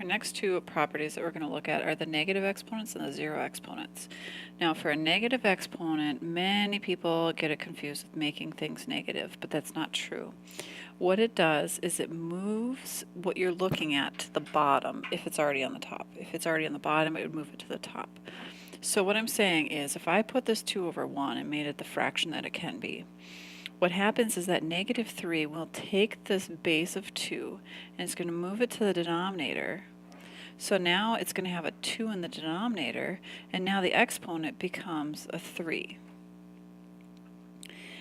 Our next two properties that we're going to look at are the negative exponents and the zero exponents. Now for a negative exponent, many people get it confused with making things negative, but that's not true. What it does is it moves what you're looking at to the bottom if it's already on the top. If it's already on the bottom, it would move it to the top. So what I'm saying is if I put this 2 over 1 and made it the fraction that it can be, what happens is that negative 3 will take this base of 2 and it's going to move it to the denominator. So now it's going to have a 2 in the denominator, and now the exponent becomes a 3.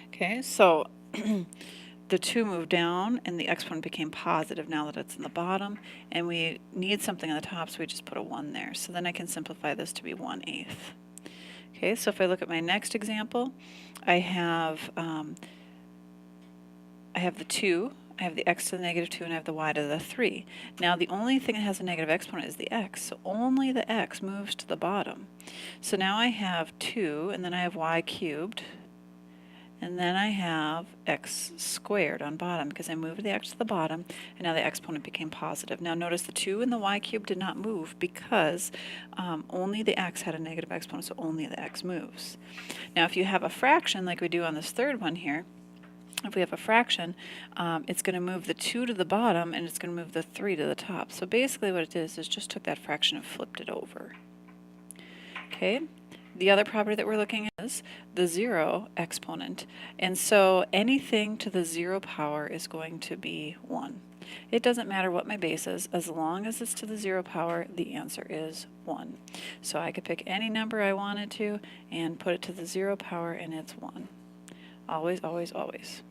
Okay, so the 2 moved down and the exponent became positive now that it's in the bottom, and we need something on the top, so we just put a 1 there. So then I can simplify this to be 1/8. Okay, so if I look at my next example, I have the 2, I have the x to the negative 2, and I have the y to the 3. Now the only thing that has a negative exponent is the x, so only the x moves to the bottom. So now I have 2, and then I have y cubed, and then I have x squared on bottom because I moved the x to the bottom, and now the exponent became positive. Now notice the 2 and the y cubed did not move because only the x had a negative exponent, so only the x moves. Now if you have a fraction like we do on this third one here, if we have a fraction, it's going to move the 2 to the bottom and it's going to move the 3 to the top. So basically what it is just took that fraction and flipped it over. Okay, the other property that we're looking at is the zero exponent. And so anything to the 0 power is going to be 1. It doesn't matter what my base is, as long as it's to the 0 power, the answer is 1. So I could pick any number I wanted to and put it to the 0 power and it's 1. Always, always, always.